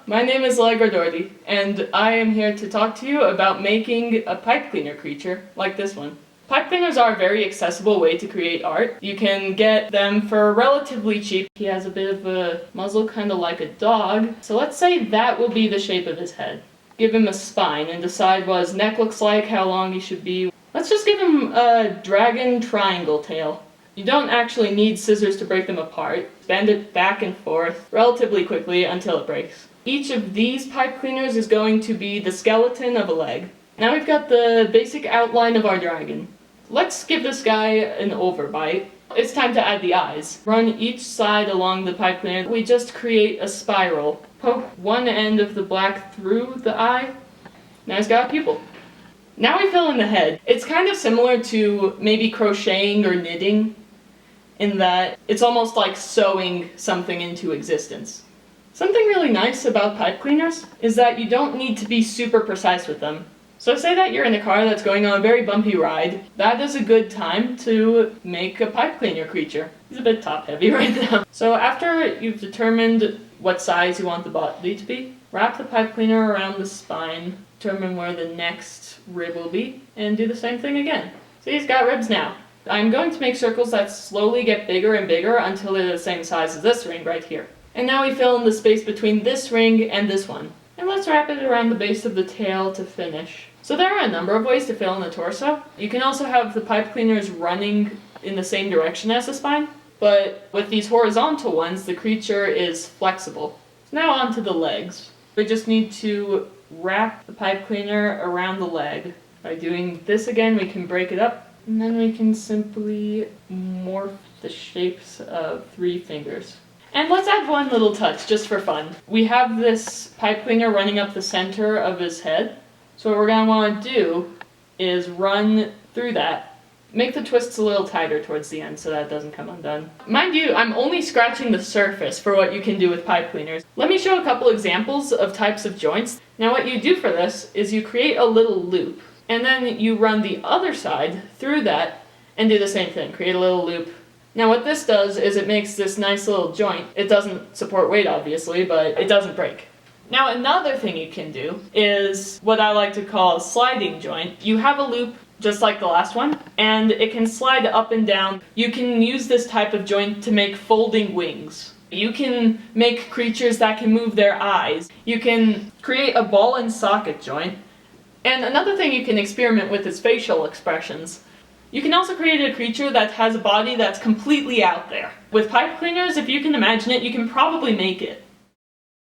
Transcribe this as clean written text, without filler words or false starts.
my name is Doherty, and I am here to talk to you about making a pipe cleaner creature like this one. Pipe cleaners are a very accessible way to create art. You can get them for relatively cheap. He has a bit of a muzzle, kind of like a dog. So let's say that will be the shape of his head. Give him a spine and decide what his neck looks like, how long he should be. Let's just give him a dragon triangle tail. You don't actually need scissors to break them apart. Bend it back and forth relatively quickly until it breaks. Each of these pipe cleaners is going to be the skeleton of a leg. Now we've got the basic outline of our dragon. Let's give this guy an overbite. It's time to add the eyes. Run each side along the pipe cleaner. We just create a spiral. Poke one end of the black through the eye. Now he's got a pupil. Now we fill in the head. It's kind of similar to maybe crocheting or knitting, in that it's almost like sewing something into existence. Something really nice about pipe cleaners is that you don't need to be super precise with them. So say that you're in a car that's going on a very bumpy ride. That is a good time to make a pipe cleaner creature. He's a bit top heavy right now. So after you've determined what size you want the body to be, wrap the pipe cleaner around the spine, determine where the next rib will be, and do the same thing again. So he's got ribs now. I'm going to make circles that slowly get bigger and bigger until they're the same size as this ring right here. And now we fill in the space between this ring and this one. And let's wrap it around the base of the tail to finish. So there are a number of ways to fill in the torso. You can also have the pipe cleaners running in the same direction as the spine, but with these horizontal ones, the creature is flexible. So now onto the legs. We just need to wrap the pipe cleaner around the leg. By doing this again, we can break it up. And then we can simply morph the shapes of 3 fingers. And let's add one little touch, just for fun. We have this pipe cleaner running up the center of his head. So what we're going to want to do is run through that. Make the twists a little tighter towards the end so that it doesn't come undone. Mind you, I'm only scratching the surface for what you can do with pipe cleaners. Let me show a couple examples of types of joints. Now what you do for this is you create a little loop. And then you run the other side through that and do the same thing, create a little loop. Now what this does is it makes this nice little joint. It doesn't support weight obviously, but it doesn't break. Now another thing you can do is what I like to call a sliding joint. You have a loop just like the last one, and it can slide up and down. You can use this type of joint to make folding wings. You can make creatures that can move their eyes. You can create a ball and socket joint. And another thing you can experiment with is facial expressions. You can also create a creature that has a body that's completely out there. With pipe cleaners, if you can imagine it, you can probably make it.